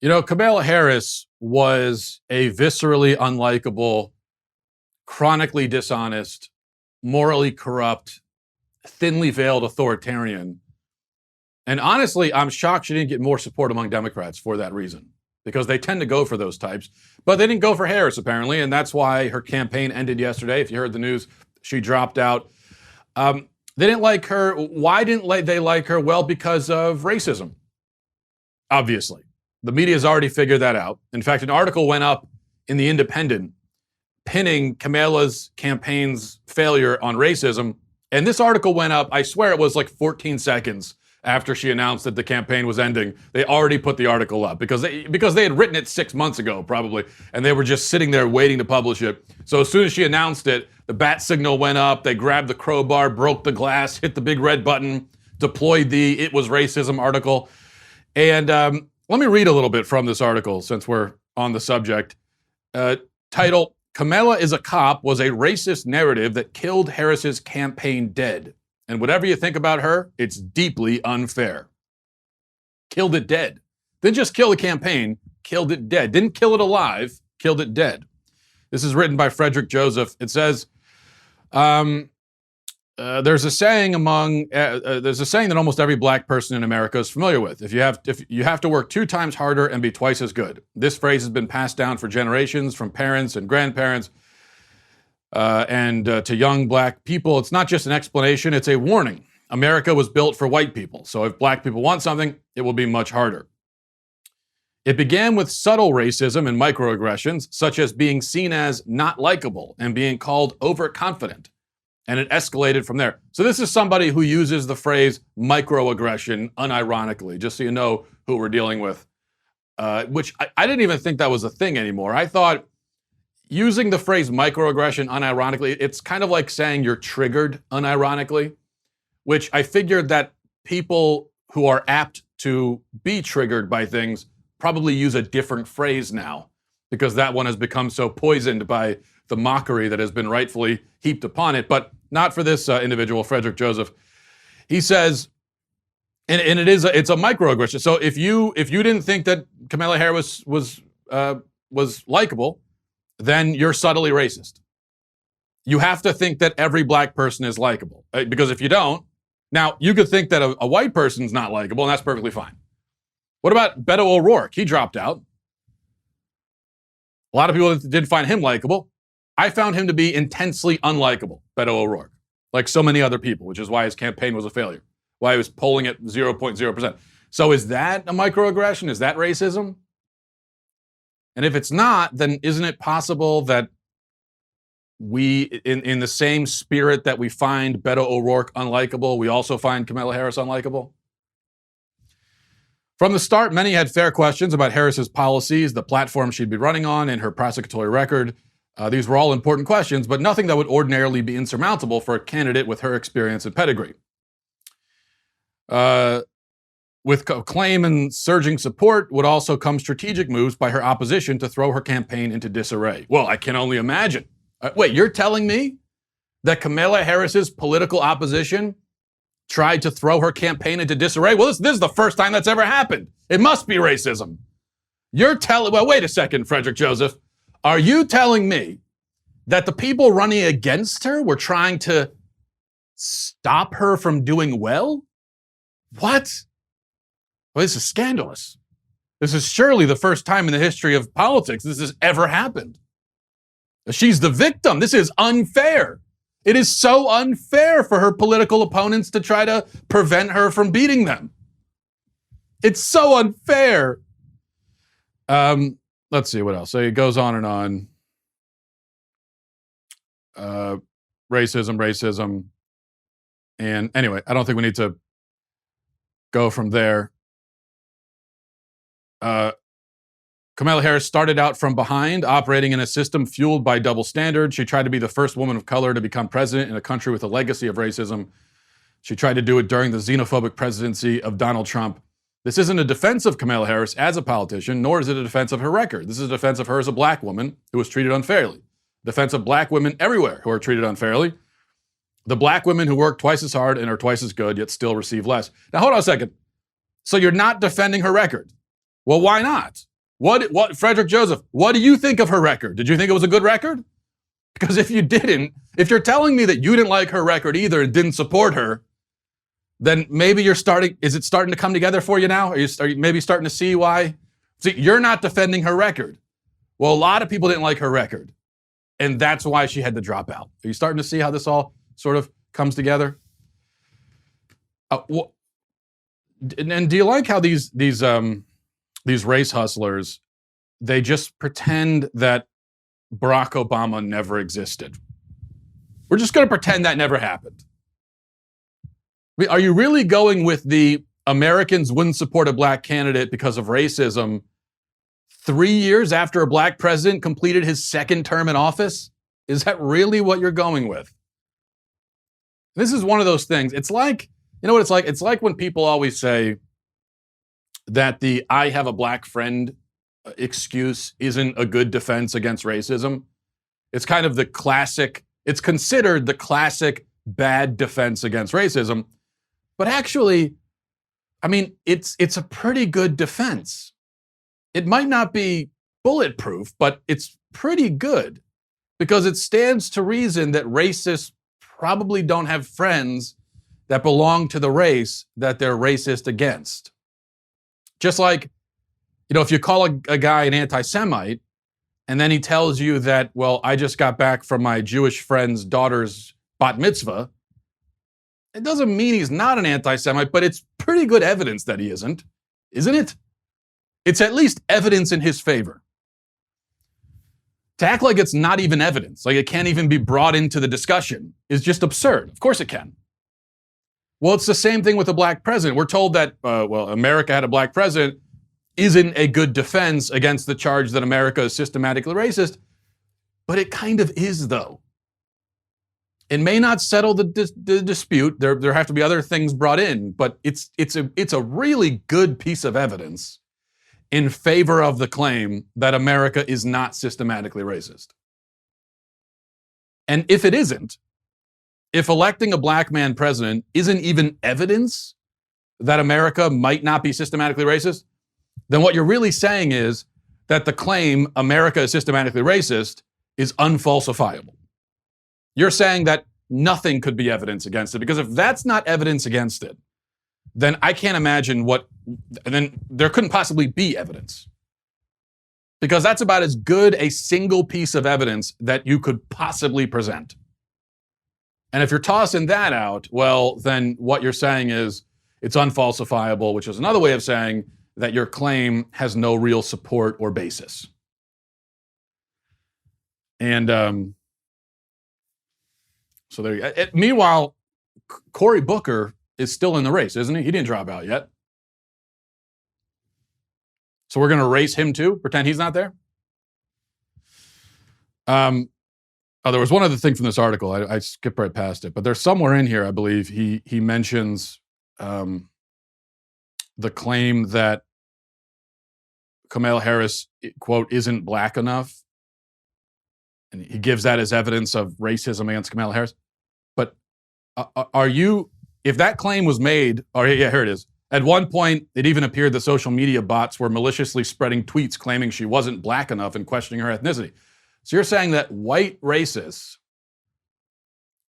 You know, Kamala Harris was a viscerally unlikable, chronically dishonest, morally corrupt, thinly veiled authoritarian. And honestly, I'm shocked she didn't get more support among Democrats for that reason, because they tend to go for those types. But they didn't go for Harris, apparently, and that's why her campaign ended yesterday. If you heard the news, she dropped out. They didn't like her. Why didn't they like her? Well, because of racism, obviously. The media has already figured that out. In fact, an article went up in The Independent pinning Kamala's campaign's failure on racism. And this article went up, I swear it was like 14 seconds after she announced that the campaign was ending. They already put the article up because they had written it 6 months ago, probably, and they were just sitting there waiting to publish it. So as soon as she announced it, the bat signal went up, they grabbed the crowbar, broke the glass, hit the big red button, deployed the "it was racism" article. And let me read a little bit from this article since we're on the subject. Title, "Kamala is a Cop" was a racist narrative that killed Harris's campaign dead. And whatever you think about her, it's deeply unfair. Killed it dead. Didn't just kill the campaign, killed it dead. Didn't kill it alive, killed it dead. This is written by Frederick Joseph. It says, there's a saying that almost every black person in America is familiar with. If you have to work 2 times harder and be twice as good. This phrase has been passed down for generations from parents and grandparents and to young black people. It's not just an explanation, it's a warning. America was built for white people, so if black people want something, it will be much harder. It began with subtle racism and microaggressions, such as being seen as not likable and being called overconfident. And it escalated from there. So this is somebody who uses the phrase microaggression unironically, just so you know who we're dealing with, which I didn't even think that was a thing anymore. I thought using the phrase microaggression unironically, it's kind of like saying you're triggered unironically, which I figured that people who are apt to be triggered by things probably use a different phrase now, because that one has become so poisoned by the mockery that has been rightfully heaped upon it, but not for this individual, Frederick Joseph. He says, and it's a microaggression. So if you didn't think that Kamala Harris was likable, then you're subtly racist. You have to think that every black person is likable, because if you don't, now you could think that a white person's not likable, and that's perfectly fine. What about Beto O'Rourke? He dropped out. A lot of people didn't find him likable. I found him to be intensely unlikable, Beto O'Rourke, like so many other people, which is why his campaign was a failure, why he was polling at 0.0%. So is that a microaggression? Is that racism? And if it's not, then isn't it possible that we, in the same spirit that we find Beto O'Rourke unlikable, we also find Kamala Harris unlikable? From the start, many had fair questions about Harris's policies, the platform she'd be running on, and her prosecutorial record. These were all important questions, but nothing that would ordinarily be insurmountable for a candidate with her experience and pedigree. With acclaim and surging support would also come strategic moves by her opposition to throw her campaign into disarray. Well, I can only imagine. Wait, you're telling me that Kamala Harris's political opposition tried to throw her campaign into disarray? Well, this is the first time that's ever happened. It must be racism. Well, wait a second, Frederick Joseph. Are you telling me that the people running against her were trying to stop her from doing well? What? Well, this is scandalous. This is surely the first time in the history of politics this has ever happened. She's the victim. This is unfair. It is so unfair for her political opponents to try to prevent her from beating them. It's so unfair. Let's see what else. So it goes on and on. Racism. And anyway, I don't think we need to go from there. Kamala Harris started out from behind, operating in a system fueled by double standards. She tried to be the first woman of color to become president in a country with a legacy of racism. She tried to do it during the xenophobic presidency of Donald Trump. This isn't a defense of Kamala Harris as a politician, nor is it a defense of her record. This is a defense of her as a black woman who was treated unfairly. Defense of black women everywhere who are treated unfairly. The black women who work twice as hard and are twice as good, yet still receive less. Now, hold on a second. So you're not defending her record. Well, why not? What, Frederick Joseph, what do you think of her record? Did you think it was a good record? Because if you didn't, if you're telling me that you didn't like her record either and didn't support her, then maybe is it starting to come together for you now? Are you maybe starting to see why? See, you're not defending her record. Well, a lot of people didn't like her record, and that's why she had to drop out. Are you starting to see how this all sort of comes together? And do you like how these race hustlers, they just pretend that Barack Obama never existed? We're just going to pretend that never happened. Are you really going with the Americans wouldn't support a black candidate because of racism 3 years after a black president completed his second term in office? Is that really what you're going with? This is one of those things. It's like, you know what it's like? It's like when people always say that the I have a black friend excuse isn't a good defense against racism. It's kind of the classic, it's considered the classic bad defense against racism. But actually, I mean, it's a pretty good defense. It might not be bulletproof, but it's pretty good because it stands to reason that racists probably don't have friends that belong to the race that they're racist against. Just like, you know, if you call a guy an anti-Semite and then he tells you that, well, I just got back from my Jewish friend's daughter's bat mitzvah, it doesn't mean he's not an anti-Semite, but it's pretty good evidence that he isn't it? It's at least evidence in his favor. To act like it's not even evidence, like it can't even be brought into the discussion, is just absurd. Of course it can. Well, it's the same thing with a black president. We're told that, America had a black president isn't a good defense against the charge that America is systematically racist, but it kind of is, though. It may not settle the dispute. There have to be other things brought in, but it's a really good piece of evidence in favor of the claim that America is not systematically racist. And if it isn't, if electing a black man president isn't even evidence that America might not be systematically racist, then what you're really saying is that the claim America is systematically racist is unfalsifiable. You're saying that nothing could be evidence against it, because if that's not evidence against it, then I can't imagine then there couldn't possibly be evidence. Because that's about as good a single piece of evidence that you could possibly present. And if you're tossing that out, well, then what you're saying is it's unfalsifiable, which is another way of saying that your claim has no real support or basis. And so there you go. Meanwhile, Cory Booker is still in the race, isn't he? He didn't drop out yet. So we're going to race him too? Pretend he's not there? There was one other thing from this article. I skipped right past it, but there's somewhere in here, I believe, he mentions the claim that Kamala Harris, quote, isn't black enough. And he gives that as evidence of racism against Kamala Harris. But if that claim was made, here it is. At one point, it even appeared that social media bots were maliciously spreading tweets claiming she wasn't black enough and questioning her ethnicity. So you're saying that white racists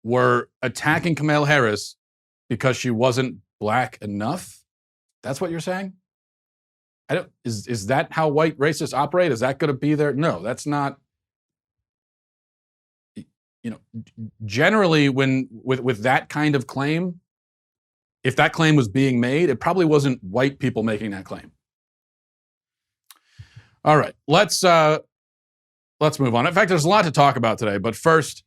were attacking Kamala Harris because she wasn't black enough? That's what you're saying? Is that how white racists operate? Is that going to be there? No, that's not. You know, generally with that kind of claim, if that claim was being made, it probably wasn't white people making that claim. All right, let's move on. In fact, there's a lot to talk about today, but first,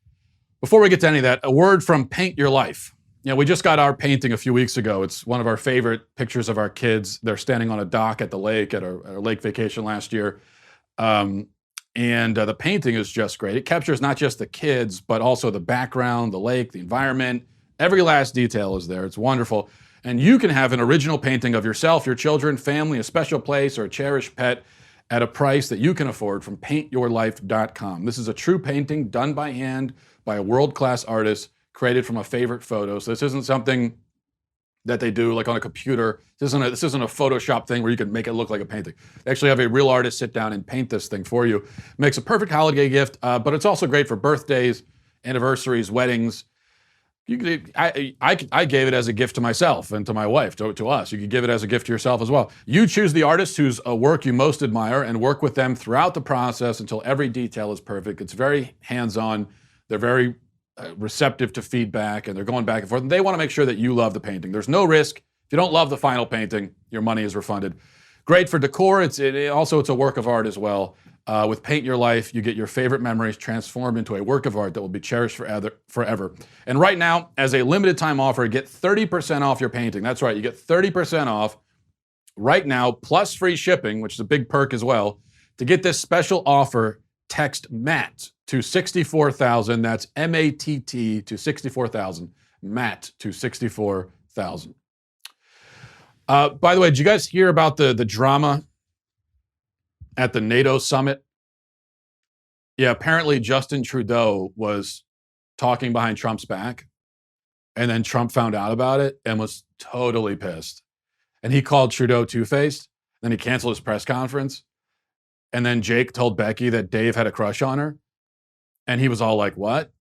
before we get to any of that, a word from Paint Your Life. You know, we just got our painting a few weeks ago. It's one of our favorite pictures of our kids. They're standing on a dock at the lake at our lake vacation last year. And the painting is just great. It captures not just the kids, but also the background, the lake, the environment. Every last detail is there. It's wonderful. And you can have an original painting of yourself, your children, family, a special place, or a cherished pet at a price that you can afford from paintyourlife.com. This is a true painting done by hand by a world-class artist, created from a favorite photo. So this isn't something that they do like on a computer. This isn't a Photoshop thing where you can make it look like a painting. They actually have a real artist sit down and paint this thing for you. Makes a perfect holiday gift, but it's also great for birthdays, anniversaries, weddings. I gave it as a gift to myself and to my wife, to us. You could give it as a gift to yourself as well. You choose the artist whose work you most admire and work with them throughout the process until every detail is perfect. It's very hands-on. They're very receptive to feedback, and they're going back and forth. And they want to make sure that you love the painting. There's no risk. If you don't love the final painting, your money is refunded. Great for decor. It's a work of art as well. With Paint Your Life, you get your favorite memories transformed into a work of art that will be cherished forever. And right now, as a limited time offer, get 30% off your painting. That's right, you get 30% off right now, plus free shipping, which is a big perk as well. To get this special offer, text MATT to 64,000. That's M-A-T-T to 64,000. MATT to 64,000. By the way, did you guys hear about the drama at the NATO summit? Yeah, apparently Justin Trudeau was talking behind Trump's back, and then Trump found out about it and was totally pissed. And he called Trudeau two-faced, then he canceled his press conference, and then Jake told Becky that Dave had a crush on her, and he was all like, what?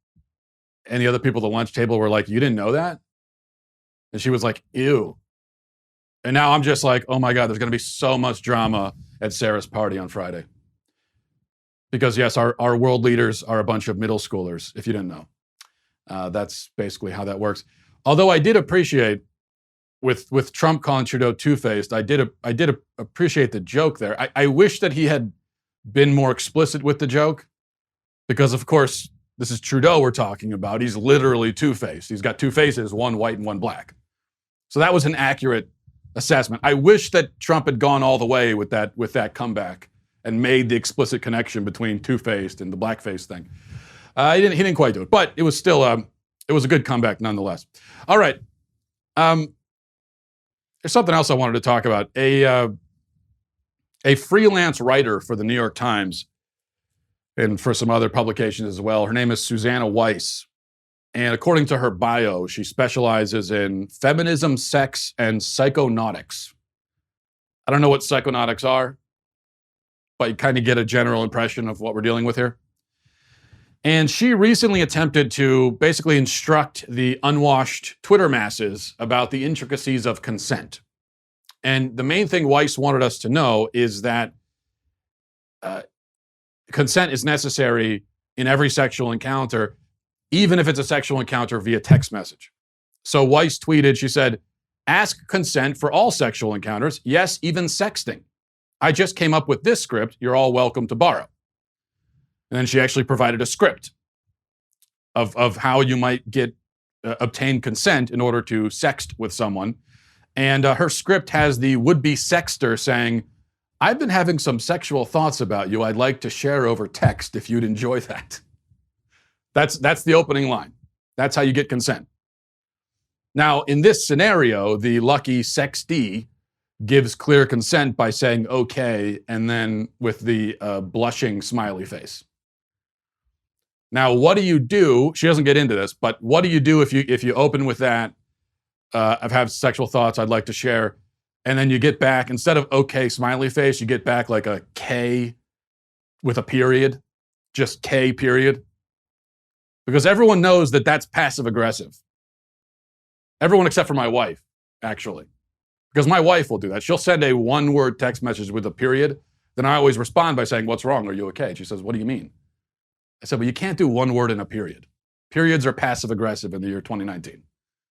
And the other people at the lunch table were like, you didn't know that? And she was like, ew. And now I'm just like, oh my God, there's going to be so much drama at Sarah's party on Friday. Because yes, our world leaders are a bunch of middle schoolers, if you didn't know. That's basically how that works. Although I did appreciate, with Trump calling Trudeau two-faced, I did appreciate the joke there. I wish that he had been more explicit with the joke, because of course, this is Trudeau we're talking about. He's literally two-faced. He's got two faces, one white and one black. So that was an accurate assessment. I wish that Trump had gone all the way with that comeback and made the explicit connection between two-faced and the blackface thing. He didn't quite do it, but it was still it was a good comeback nonetheless. All right, there's something else I wanted to talk about. A freelance writer for the New York Times and for some other publications as well. Her name is Susanna Weiss. And according to her bio, she specializes in feminism, sex, and psychonautics. I don't know what psychonautics are, but you kind of get a general impression of what we're dealing with here. And she recently attempted to basically instruct the unwashed Twitter masses about the intricacies of consent. And the main thing Weiss wanted us to know is that consent is necessary in every sexual encounter, even if it's a sexual encounter via text message. So Weiss tweeted, she said, ask consent for all sexual encounters. Yes, even sexting. I just came up with this script. You're all welcome to borrow. And then she actually provided a script of how you might obtain consent in order to sext with someone. And her script has the would-be sexter saying, I've been having some sexual thoughts about you I'd like to share over text if you'd enjoy that. That's the opening line. That's how you get consent. Now, in this scenario, the lucky sextee gives clear consent by saying okay, and then with the blushing smiley face. Now, what do you do? She doesn't get into this, but what do you do if you open with that? I've had sexual thoughts I'd like to share, and then you get back, instead of okay smiley face, you get back like a K with a period, just K period. Because everyone knows that that's passive aggressive. Everyone except for my wife, actually. Because my wife will do that. She'll send a one-word text message with a period. Then I always respond by saying, what's wrong? Are you okay? She says, what do you mean? I said, well, you can't do one word in a period. Periods are passive aggressive in the year 2019.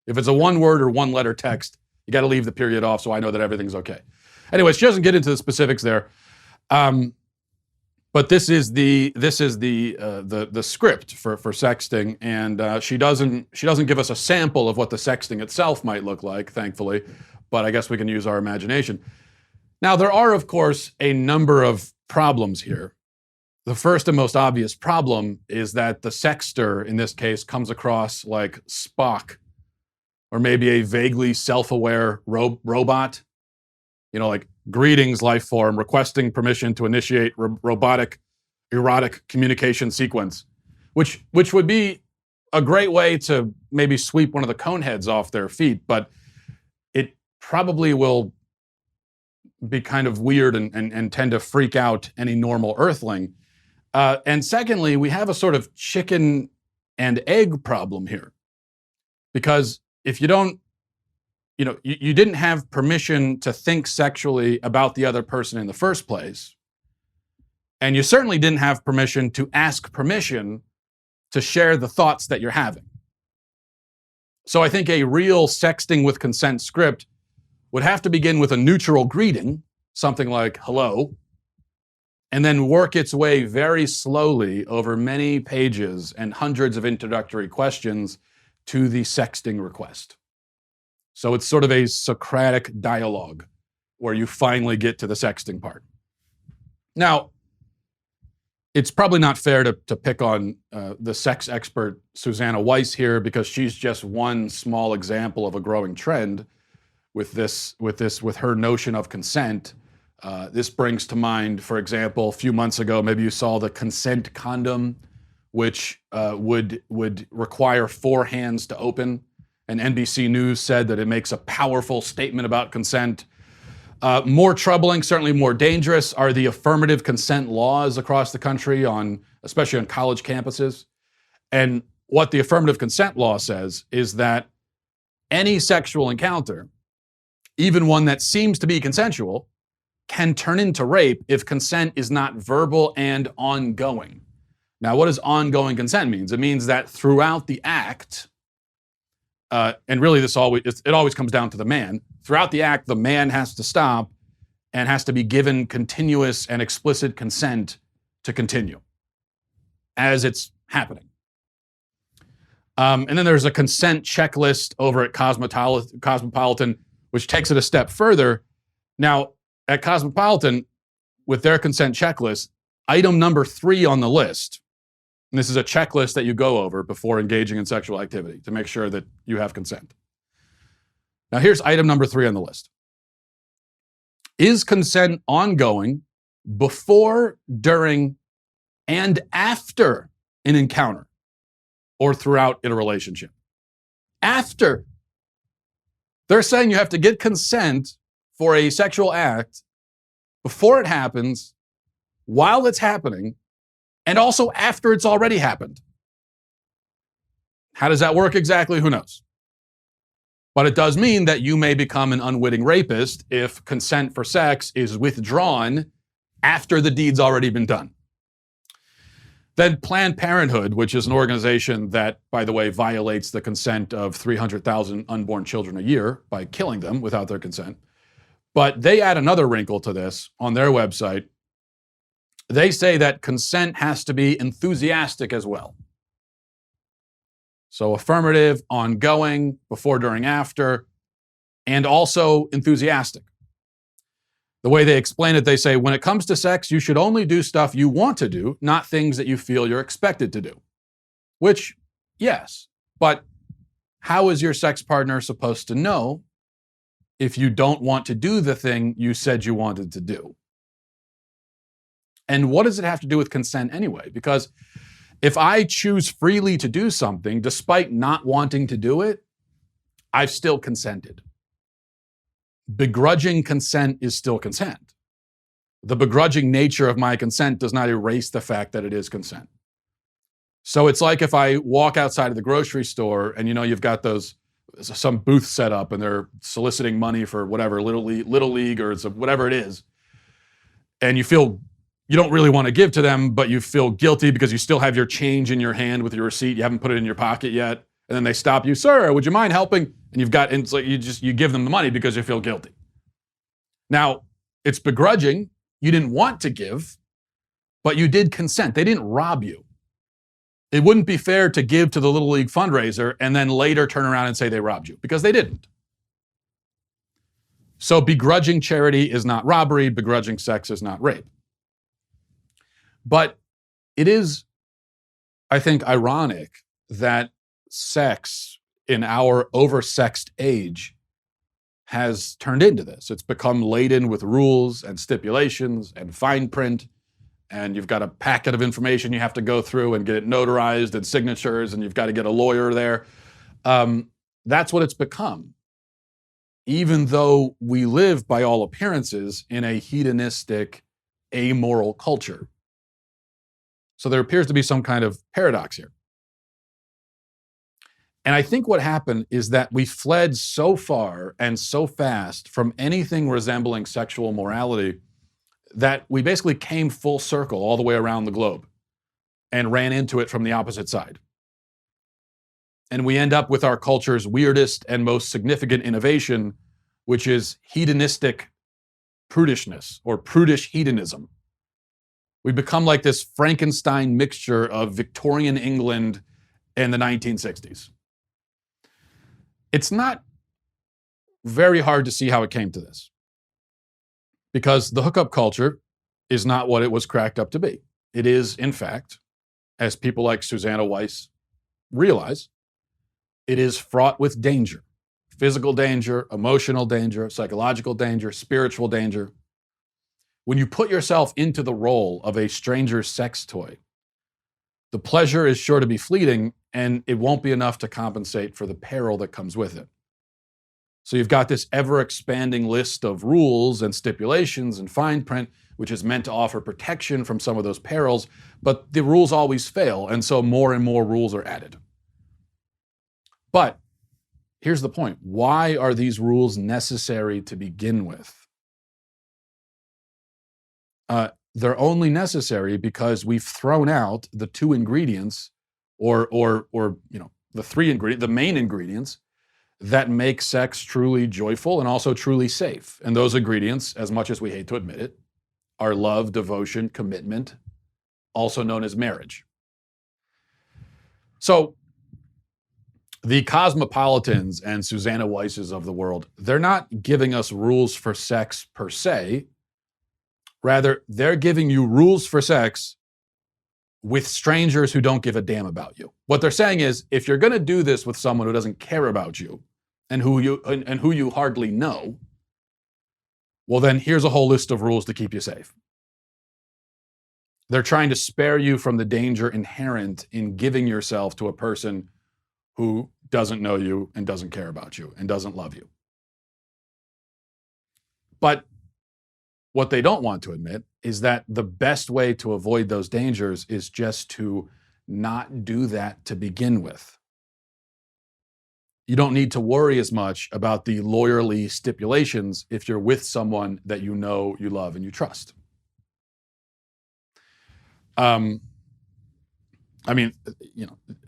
If it's a one word or one letter text, you got to leave the period off so I know that everything's okay. Anyway, she doesn't get into the specifics there. But this is the script for sexting, and she doesn't give us a sample of what the sexting itself might look like, thankfully, but I guess we can use our imagination. Now, there are, of course, a number of problems here. The first and most obvious problem is that the sexter, in this case, comes across like Spock, or maybe a vaguely self-aware robot. You know, like, greetings, life form, requesting permission to initiate robotic, erotic communication sequence, which would be a great way to maybe sweep one of the coneheads off their feet. But probably will be kind of weird and tend to freak out any normal earthling. And secondly, we have a sort of chicken and egg problem here. Because if you don't, you didn't have permission to think sexually about the other person in the first place, and you certainly didn't have permission to ask permission to share the thoughts that you're having. So I think a real sexting with consent script would have to begin with a neutral greeting, something like hello, and then work its way very slowly over many pages and hundreds of introductory questions to the sexting request. So it's sort of a Socratic dialogue where you finally get to the sexting part. Now, it's probably not fair to pick on the sex expert Susanna Weiss here, because she's just one small example of a growing trend with her notion of consent. This brings to mind, for example, a few months ago, maybe you saw the consent condom, which would require 4 hands to open. And NBC News said that it makes a powerful statement about consent. More troubling, certainly more dangerous, are the affirmative consent laws across the country, especially on college campuses. And what the affirmative consent law says is that any sexual encounter, even one that seems to be consensual, can turn into rape if consent is not verbal and ongoing. Now, what does ongoing consent mean? It means that throughout the act, and really it always comes down to the man, throughout the act, the man has to stop and has to be given continuous and explicit consent to continue as it's happening. And then there's a consent checklist over at Cosmopolitan, which takes it a step further. Now, at Cosmopolitan, with their consent checklist, item number 3 on the list, and this is a checklist that you go over before engaging in sexual activity to make sure that you have consent. Now, here's item number 3 on the list. Is consent ongoing before, during, and after an encounter or throughout in a relationship? After. They're saying you have to get consent for a sexual act before it happens, while it's happening, and also after it's already happened. How does that work exactly? Who knows? But it does mean that you may become an unwitting rapist if consent for sex is withdrawn after the deed's already been done. Then Planned Parenthood, which is an organization that, by the way, violates the consent of 300,000 unborn children a year by killing them without their consent. But they add another wrinkle to this on their website. They say that consent has to be enthusiastic as well. So affirmative, ongoing, before, during, after, and also enthusiastic. The way they explain it, they say, when it comes to sex, you should only do stuff you want to do, not things that you feel you're expected to do. Which, yes, but how is your sex partner supposed to know if you don't want to do the thing you said you wanted to do? And what does it have to do with consent anyway? Because if I choose freely to do something despite not wanting to do it, I've still consented. Begrudging consent is still consent. The begrudging nature of my consent does not erase the fact that it is consent. So it's like if I walk outside of the grocery store and you've got some booth set up and they're soliciting money for whatever, Little League or whatever it is, and you don't really want to give to them, but you feel guilty because you still have your change in your hand with your receipt. You haven't put it in your pocket yet. And then they stop you, sir, would you mind helping? And it's like you give them the money because you feel guilty. Now, it's begrudging. You didn't want to give, but you did consent. They didn't rob you. It wouldn't be fair to give to the Little League fundraiser and then later turn around and say they robbed you, because they didn't. So begrudging charity is not robbery. Begrudging sex is not rape. But it is, I think, ironic that sex in our oversexed age has turned into this. It's become laden with rules and stipulations and fine print, and you've got a packet of information you have to go through and get it notarized and signatures, and you've got to get a lawyer there. That's what it's become. even though we live, by all appearances, in a hedonistic, amoral culture. So there appears to be some kind of paradox here. And I think what happened is that we fled so far and so fast from anything resembling sexual morality that we basically came full circle all the way around the globe and ran into it from the opposite side. And we end up with our culture's weirdest and most significant innovation, which is hedonistic prudishness or prudish hedonism. We become like this Frankenstein mixture of Victorian England and the 1960s. It's not very hard to see how it came to this, because the hookup culture is not what it was cracked up to be. It is, in fact, as people like Susanna Weiss realize, it is fraught with danger. Physical danger, emotional danger, psychological danger, spiritual danger. When you put yourself into the role of a stranger's sex toy, the pleasure is sure to be fleeting, and it won't be enough to compensate for the peril that comes with it. So you've got this ever-expanding list of rules and stipulations and fine print, which is meant to offer protection from some of those perils, but the rules always fail, and so more and more rules are added. But here's the point. Why are these rules necessary to begin with? They're only necessary because we've thrown out the two ingredients, or the three ingredients, the main ingredients that make sex truly joyful and also truly safe. And those ingredients, as much as we hate to admit it, are love, devotion, commitment, also known as marriage. So the cosmopolitans and Susanna Weisses of the world, they're not giving us rules for sex per se. Rather, they're giving you rules for sex with strangers who don't give a damn about you. What they're saying is, if you're going to do this with someone who doesn't care about you and who you hardly know, well, then here's a whole list of rules to keep you safe. They're trying to spare you from the danger inherent in giving yourself to a person who doesn't know you and doesn't care about you and doesn't love you. But what they don't want to admit is that the best way to avoid those dangers is just to not do that to begin with. You don't need to worry as much about the lawyerly stipulations if you're with someone that you know, you love, and you trust.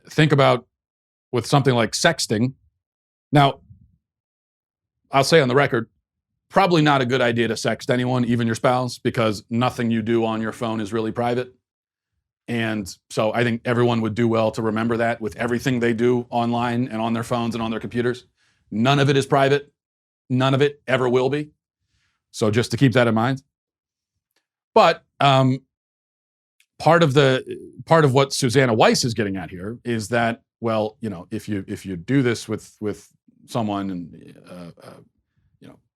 Think about with something like sexting. Now, I'll say on the record, probably not a good idea to sext anyone, even your spouse, because nothing you do on your phone is really private. And so I think everyone would do well to remember that with everything they do online and on their phones and on their computers. None of it is private. None of it ever will be. So just to keep that in mind. But part of what Susanna Weiss is getting at here is that, well, if you do this with someone, and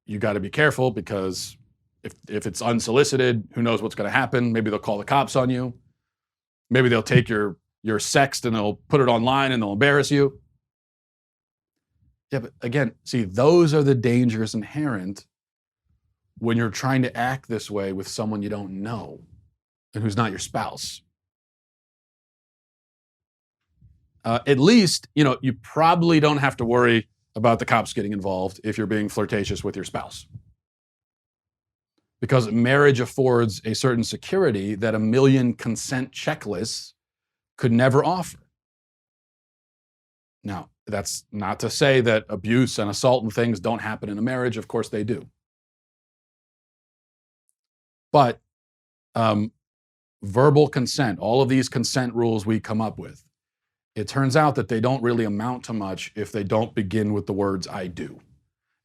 you got to be careful, because if it's unsolicited, who knows what's going to happen? Maybe they'll call the cops on you. Maybe they'll take your sext and they'll put it online and they'll embarrass you. Yeah, but again, see, those are the dangers inherent when you're trying to act this way with someone you don't know and who's not your spouse. At least, you probably don't have to worry about the cops getting involved if you're being flirtatious with your spouse. Because marriage affords a certain security that a million consent checklists could never offer. Now, that's not to say that abuse and assault and things don't happen in a marriage. Of course they do. But verbal consent, all of these consent rules we come up with, it turns out that they don't really amount to much if they don't begin with the words "I do."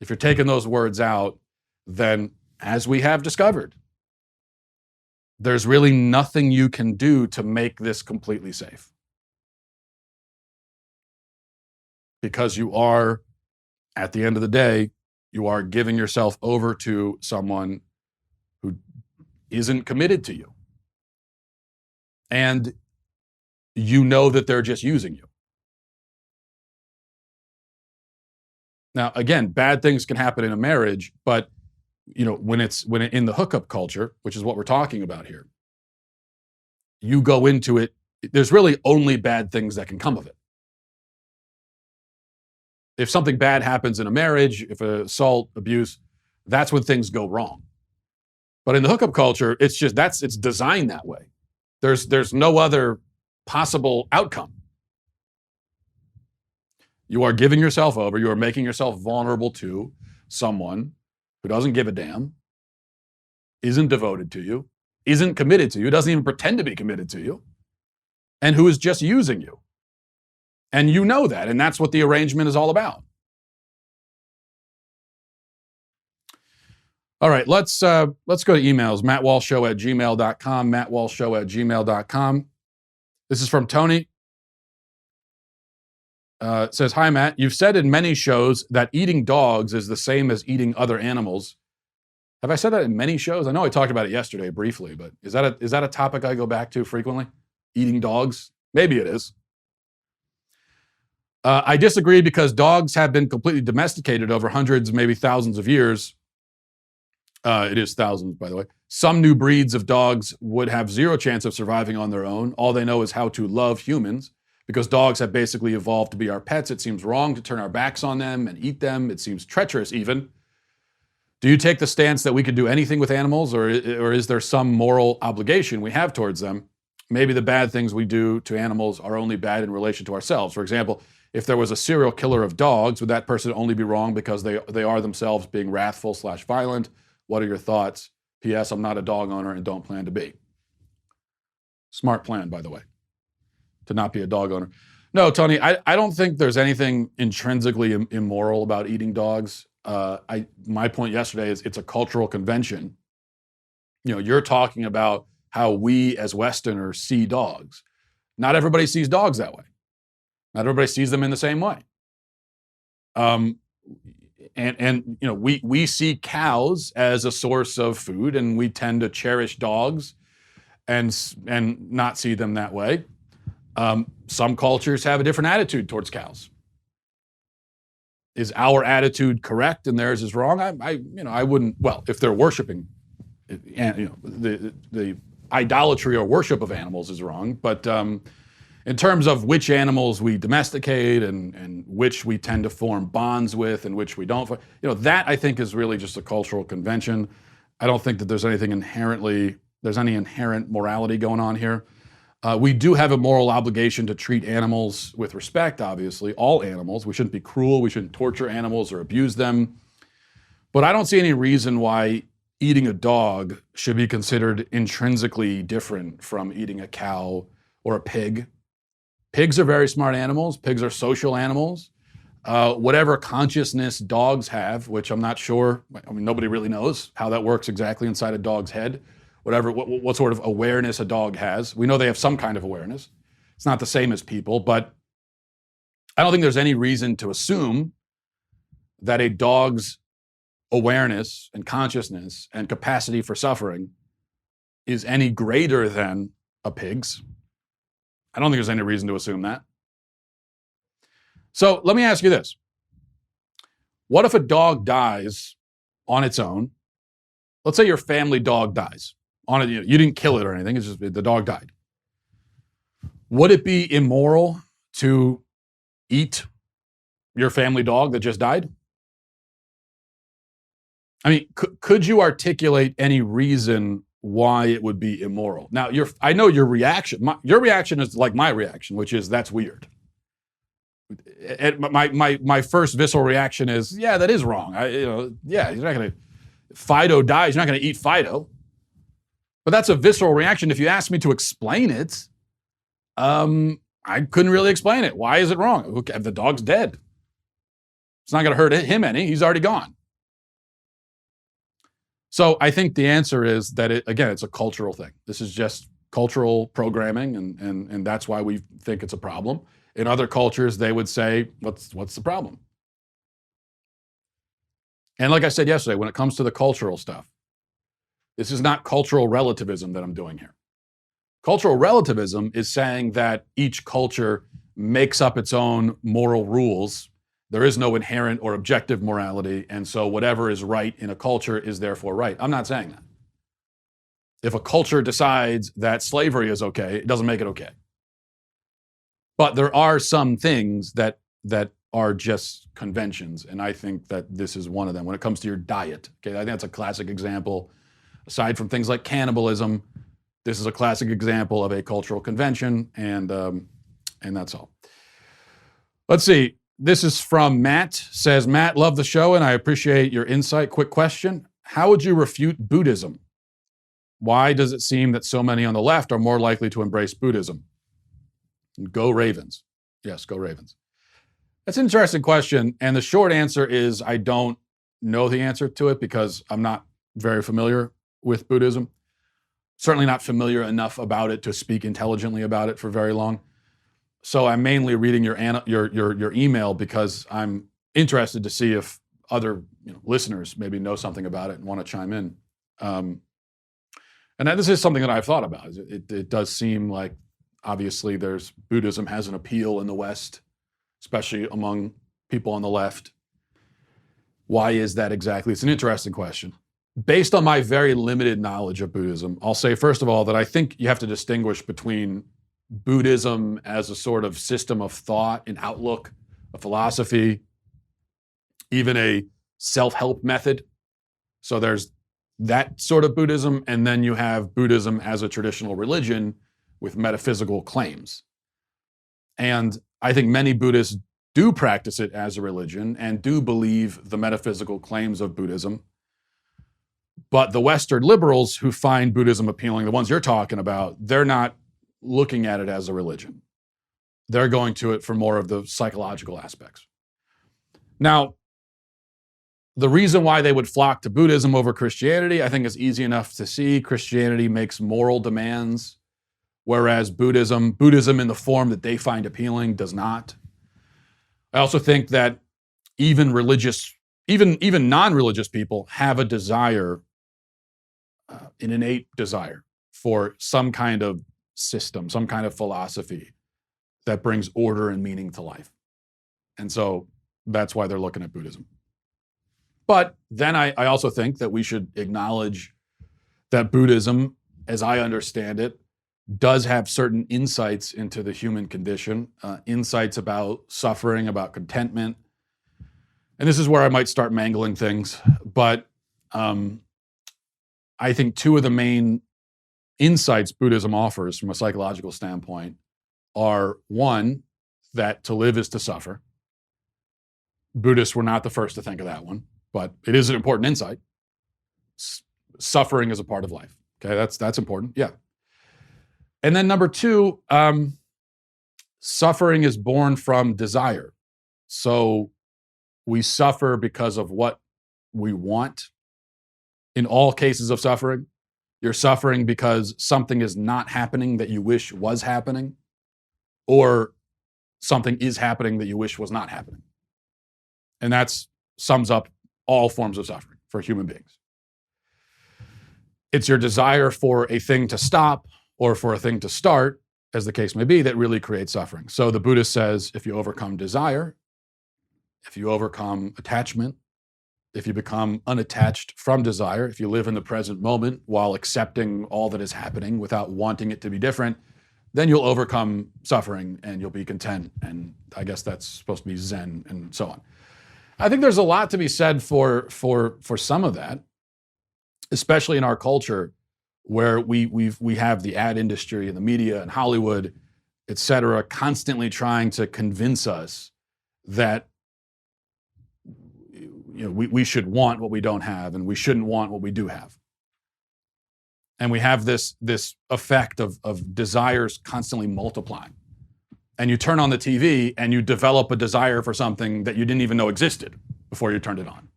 If you're taking those words out, then, as we have discovered, there's really nothing you can do to make this completely safe. Because you are, at the end of the day, you are giving yourself over to someone who isn't committed to you. And you know that they're just using you. Now, again, bad things can happen in a marriage, but when in the hookup culture, which is what we're talking about here, you go into it, there's really only bad things that can come of it. If something bad happens in a marriage, if assault, abuse, that's when things go wrong. But in the hookup culture, it's designed that way. There's no other possible outcome. You are giving yourself over. You are making yourself vulnerable to someone who doesn't give a damn, isn't devoted to you, isn't committed to you, doesn't even pretend to be committed to you, and who is just using you. And you know that, and that's what the arrangement is all about. All right, let's go to emails. mattwalshshow@gmail.com, mattwalshshow@gmail.com. This is from Tony. It says, "Hi, Matt. You've said in many shows that eating dogs is the same as eating other animals." Have I said that in many shows? I know I talked about it yesterday briefly, but is that a topic I go back to frequently? Eating dogs? Maybe it is. I disagree because dogs have been completely domesticated over hundreds, maybe thousands of years. It is thousands, by the way. Some new breeds of dogs would have zero chance of surviving on their own. All they know is how to love humans. Because dogs have basically evolved to be our pets, it seems wrong to turn our backs on them and eat them. It seems treacherous even. Do you take the stance that we could do anything with animals, or is there some moral obligation we have towards them? Maybe the bad things we do to animals are only bad in relation to ourselves. For example, if there was a serial killer of dogs, would that person only be wrong because they are themselves being wrathful/violent? What are your thoughts? P.S. I'm not a dog owner and don't plan to be. Smart plan, by the way, to not be a dog owner. No, Tony, I don't think there's anything intrinsically immoral about eating dogs. My point yesterday is it's a cultural convention. You're talking about how we as Westerners see dogs. Not everybody sees dogs that way. Not everybody sees them in the same way. We see cows as a source of food, and we tend to cherish dogs and not see them that way. Some cultures have a different attitude towards cows. Is our attitude correct and theirs is wrong? I wouldn't. Well, if they're worshiping, the idolatry or worship of animals is wrong. But in terms of which animals we domesticate and which we tend to form bonds with and which we don't, that I think is really just a cultural convention. I don't think that there's any inherent morality going on here. We do have a moral obligation to treat animals with respect, obviously, all animals. We shouldn't be cruel. We shouldn't torture animals or abuse them. But I don't see any reason why eating a dog should be considered intrinsically different from eating a cow or a pig. Pigs are very smart animals. Pigs are social animals. Whatever consciousness dogs have, which I'm not sure, nobody really knows how that works exactly inside a dog's head. What sort of awareness a dog has. We know they have some kind of awareness. It's not the same as people, but I don't think there's any reason to assume that a dog's awareness and consciousness and capacity for suffering is any greater than a pig's. I don't think there's any reason to assume that. So let me ask you this. What if a dog dies on its own? Let's say your family dog dies. You didn't kill it or anything, it's just the dog died. Would it be immoral to eat your family dog that just died? I mean, could you articulate any reason why it would be immoral? Now, I know your reaction. Your reaction is like my reaction, which is that's weird. My first visceral reaction is, yeah, that is wrong. You're not going to. Fido dies. You're not going to eat Fido. But that's a visceral reaction. If you ask me to explain it, I couldn't really explain it. Why is it wrong? The dog's dead. It's not going to hurt him any. He's already gone. So I think the answer is that, it's a cultural thing. This is just cultural programming, and that's why we think it's a problem. In other cultures, they would say, what's the problem? And like I said yesterday, when it comes to the cultural stuff, this is not cultural relativism that I'm doing here. Cultural relativism is saying that each culture makes up its own moral rules There is no inherent or objective morality, and so whatever is right in a culture is therefore right. I'm not saying that. If a culture decides that slavery is okay, it doesn't make it okay. But there are some things that are just conventions, and I think that this is one of them. When it comes to your diet, okay, I think that's a classic example. Aside from things like cannibalism, this is a classic example of a cultural convention, and that's all. Let's see. This is from Matt. Says, Matt, love the show, and I appreciate your insight. Quick question. How would you refute Buddhism? Why does it seem that so many on the left are more likely to embrace Buddhism? Go Ravens. Yes, go Ravens. That's an interesting question, and the short answer is I don't know the answer to it because I'm not very familiar with Buddhism. Certainly not familiar enough about it to speak intelligently about it for very long. So I'm mainly reading your email because I'm interested to see if other listeners maybe know something about it and want to chime in. And this is something that I've thought about. It does seem like obviously Buddhism has an appeal in the West, especially among people on the left. Why is that exactly? It's an interesting question. Based on my very limited knowledge of Buddhism, I'll say first of all that I think you have to distinguish between Buddhism as a sort of system of thought, an outlook, a philosophy, even a self-help method. So there's that sort of Buddhism, and then you have Buddhism as a traditional religion with metaphysical claims. And I think many Buddhists do practice it as a religion and do believe the metaphysical claims of Buddhism. But the Western liberals who find Buddhism appealing, the ones you're talking about, they're not looking at it as a religion. They're going to it for more of the psychological aspects. Now, the reason why they would flock to Buddhism over Christianity, I think is easy enough to see. Christianity makes moral demands, whereas Buddhism in the form that they find appealing does not. I also think that even non-religious people have a desire, an innate desire for some kind of system, some kind of philosophy that brings order and meaning to life. And so that's why they're looking at Buddhism. But then I also think that we should acknowledge that Buddhism, as I understand it, does have certain insights into the human condition, insights about suffering, about contentment. And this is where I might start mangling things. But I think two of the main insights Buddhism offers from a psychological standpoint are, one, that to live is to suffer. Buddhists were not the first to think of that one, but it is an important insight. Suffering is a part of life. Okay, that's important. Yeah. And then number two, suffering is born from desire. So we suffer because of what we want. In all cases of suffering, you're suffering because something is not happening that you wish was happening, or something is happening that you wish was not happening. And that sums up all forms of suffering for human beings. It's your desire for a thing to stop or for a thing to start, as the case may be, that really creates suffering. So the Buddhist says, if you overcome desire, if you overcome attachment, if you become unattached from desire, if you live in the present moment while accepting all that is happening without wanting it to be different, then you'll overcome suffering and you'll be content. And I guess that's supposed to be Zen and so on. I think there's a lot to be said for some of that, especially in our culture where we have the ad industry and the media and Hollywood, et cetera, constantly trying to convince us that we should want what we don't have and we shouldn't want what we do have. And we have this effect of desires constantly multiplying. And you turn on the TV and you develop a desire for something that you didn't even know existed before you turned it on.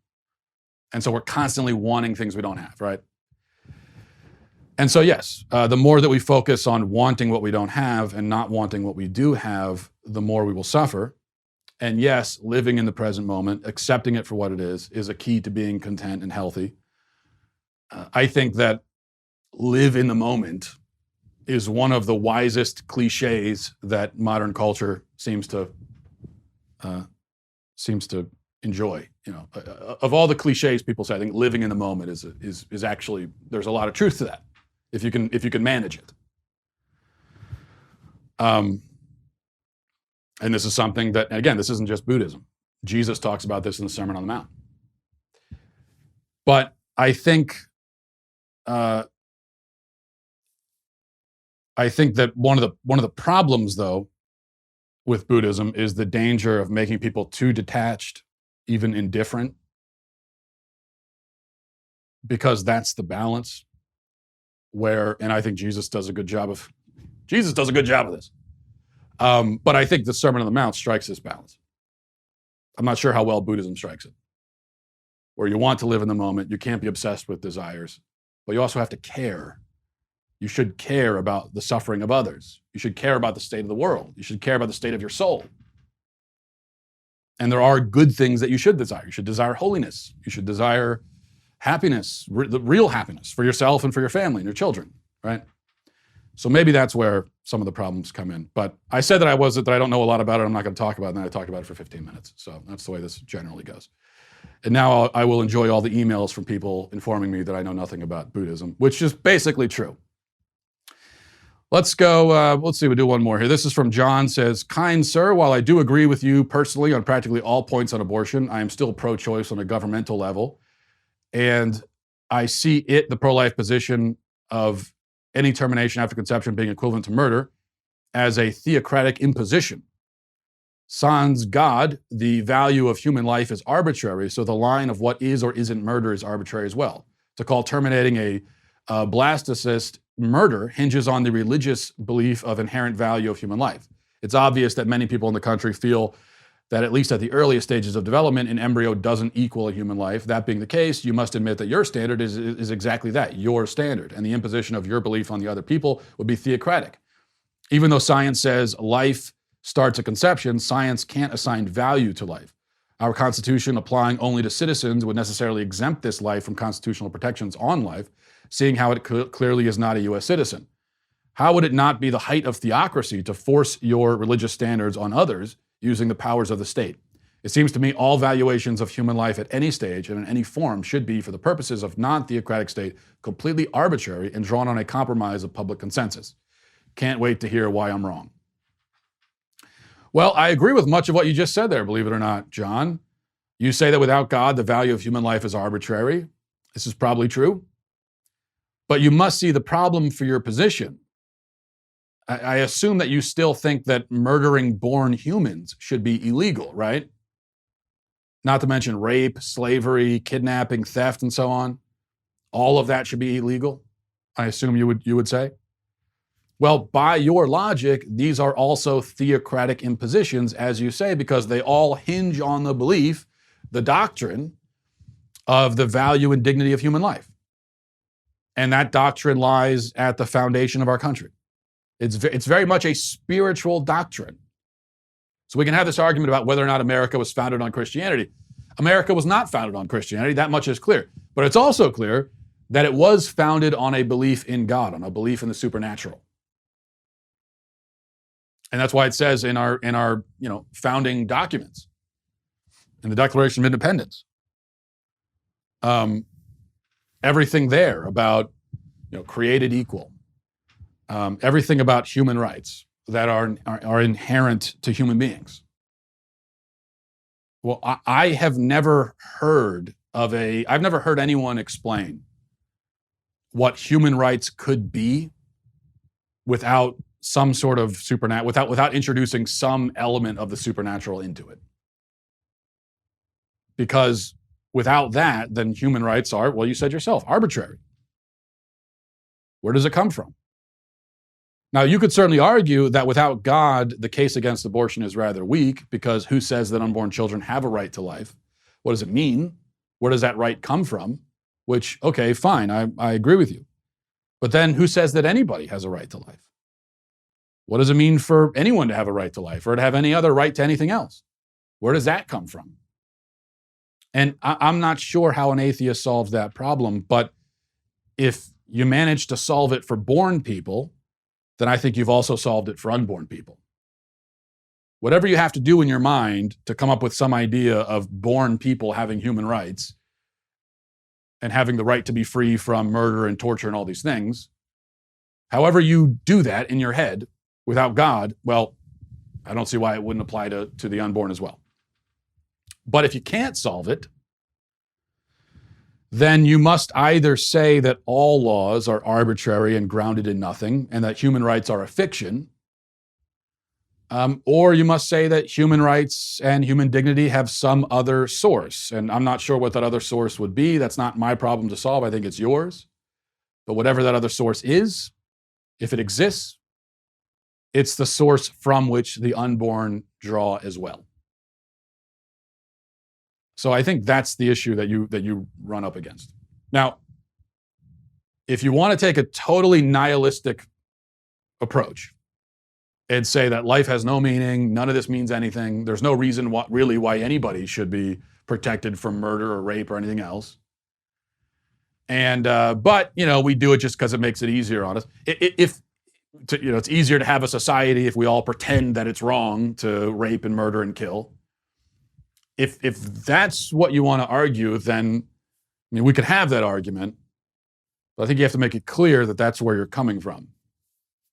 And so we're constantly wanting things we don't have, right? And so yes, the more that we focus on wanting what we don't have and not wanting what we do have, the more we will suffer. And yes, living in the present moment, accepting it for what it is a key to being content and healthy. I think that live in the moment is one of the wisest cliches that modern culture seems to seems to enjoy. Of all the cliches people say, I think living in the moment is actually, there's a lot of truth to that if you can manage it. And this is something that, again, this isn't just Buddhism. Jesus talks about this in the Sermon on the Mount. But I think that one of the problems, though, with Buddhism is the danger of making people too detached, even indifferent, because that's the balance and I think Jesus does a good job of this. But I think the Sermon on the Mount strikes this balance. I'm not sure how well Buddhism strikes it, where you want to live in the moment, you can't be obsessed with desires, but you also have to care. You should care about the suffering of others. You should care about the state of the world. You should care about the state of your soul. And there are good things that you should desire. You should desire holiness. You should desire happiness, the real happiness for yourself and for your family and your children, right? So maybe that's where some of the problems come in. But I said that I don't know a lot about it. I'm not going to talk about it. And then I talked about it for 15 minutes. So that's the way this generally goes. And now I will enjoy all the emails from people informing me that I know nothing about Buddhism, which is basically true. Let's go, let's see, we'll do one more here. This is from John, says, "Kind sir, while I do agree with you personally on practically all points on abortion, I am still pro-choice on a governmental level. And I see the pro-life position of any termination after conception being equivalent to murder, as a theocratic imposition. Sans God, the value of human life is arbitrary, so the line of what is or isn't murder is arbitrary as well. To call terminating a blastocyst murder hinges on the religious belief of inherent value of human life. It's obvious that many people in the country feel that at least at the earliest stages of development, an embryo doesn't equal a human life. That being the case, you must admit that your standard is exactly that, your standard, and the imposition of your belief on the other people would be theocratic. Even though science says life starts at conception, science can't assign value to life. Our Constitution, applying only to citizens, would necessarily exempt this life from constitutional protections on life, seeing how it clearly is not a U.S. citizen. How would it not be the height of theocracy to force your religious standards on others using the powers of the state? It seems to me all valuations of human life at any stage and in any form should be, for the purposes of non-theocratic state, completely arbitrary and drawn on a compromise of public consensus. Can't wait to hear why I'm wrong." Well, I agree with much of what you just said there, believe it or not, John. You say that without God, the value of human life is arbitrary. This is probably true. But you must see the problem for your position. I assume that you still think that murdering born humans should be illegal, right? Not to mention rape, slavery, kidnapping, theft, and so on. All of that should be illegal, I assume you would say. Well, by your logic, these are also theocratic impositions, as you say, because they all hinge on the belief, the doctrine of the value and dignity of human life. And that doctrine lies at the foundation of our country. It's very much a spiritual doctrine. So we can have this argument about whether or not America was founded on Christianity. America was not founded on Christianity, that much is clear. But it's also clear that it was founded on a belief in God, on a belief in the supernatural. And that's why it says in our founding documents, in the Declaration of Independence, everything there about created equal, everything about human rights that are inherent to human beings. Well, I have never heard I've never heard anyone explain what human rights could be without some sort of without introducing some element of the supernatural into it. Because without that, then human rights are, well, you said yourself, arbitrary. Where does it come from? Now, you could certainly argue that without God, the case against abortion is rather weak, because who says that unborn children have a right to life? What does it mean? Where does that right come from? Which, okay, fine, I agree with you. But then who says that anybody has a right to life? What does it mean for anyone to have a right to life or to have any other right to anything else? Where does that come from? And I'm not sure how an atheist solves that problem, but if you manage to solve it for born people, then I think you've also solved it for unborn people. whatever you have to do in your mind to come up with some idea of born people having human rights and having the right to be free from murder and torture and all these things, however you do that in your head without God, well, I don't see why it wouldn't apply to the unborn as well. But if you can't solve it, then you must either say that all laws are arbitrary and grounded in nothing, and that human rights are a fiction, or you must say that human rights and human dignity have some other source. And I'm not sure what that other source would be. That's not my problem to solve. I think it's yours. But whatever that other source is, if it exists, it's the source from which the unborn draw as well. So I think that's the issue that you run up against. Now, if you want to take a totally nihilistic approach and say that life has no meaning, none of this means anything, there's no reason why anybody should be protected from murder or rape or anything else. And but we do it just because it makes it easier on us. It's easier to have a society if we all pretend that it's wrong to rape and murder and kill. If that's what you want to argue, then we could have that argument. But I think you have to make it clear that that's where you're coming from,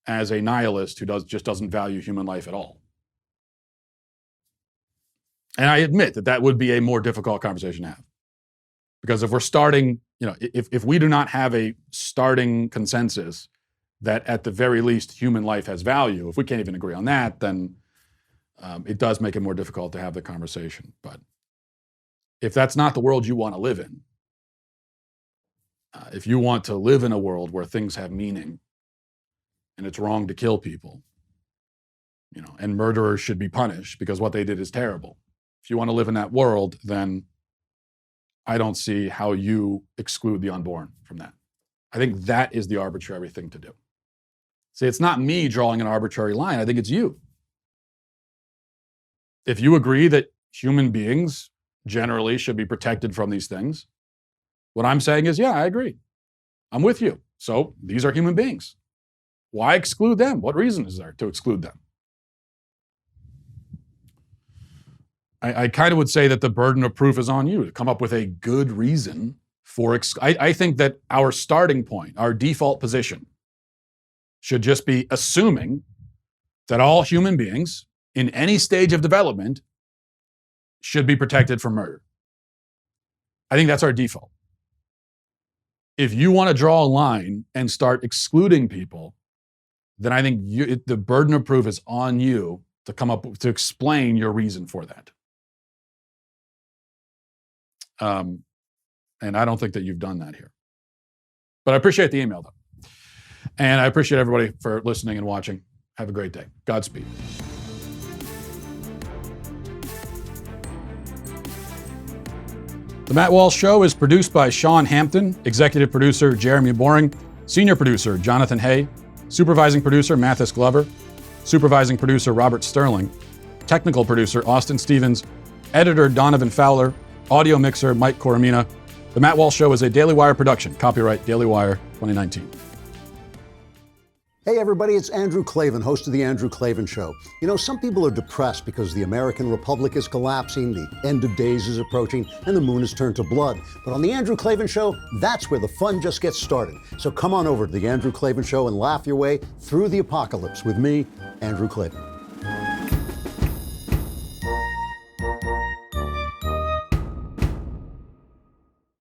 as a nihilist who just doesn't value human life at all. And I admit that would be a more difficult conversation to have, because if we're starting, if we do not have a starting consensus that at the very least human life has value, if we can't even agree on that, then it does make it more difficult to have the conversation. But if that's not the world you want to live in, if you want to live in a world where things have meaning and it's wrong to kill people, and murderers should be punished because what they did is terrible. If you want to live in that world, then I don't see how you exclude the unborn from that. I think that is the arbitrary thing to do. See, it's not me drawing an arbitrary line. I think it's you. If you agree that human beings generally should be protected from these things, what I'm saying is, yeah, I agree. I'm with you. So these are human beings. Why exclude them? What reason is there to exclude them? I kind of would say that the burden of proof is on you to come up with a good reason for I think that our starting point, our default position, should just be assuming that all human beings in any stage of development should be protected from murder. I think that's our default. If you want to draw a line and start excluding people, then I think the burden of proof is on you to explain your reason for that. And I don't think that you've done that here. But I appreciate the email, though. And I appreciate everybody for listening and watching. Have a great day. Godspeed. The Matt Walsh Show is produced by Sean Hampton, executive producer Jeremy Boring, senior producer Jonathan Hay, supervising producer Mathis Glover, supervising producer Robert Sterling, technical producer Austin Stevens, editor Donovan Fowler, audio mixer Mike Coromina. The Matt Walsh Show is a Daily Wire production. Copyright Daily Wire 2019. Hey everybody, it's Andrew Klavan, host of The Andrew Klavan Show. Some people are depressed because the American Republic is collapsing, the end of days is approaching, and the moon has turned to blood. But on The Andrew Klavan Show, that's where the fun just gets started. So come on over to The Andrew Klavan Show and laugh your way through the apocalypse with me, Andrew Klavan.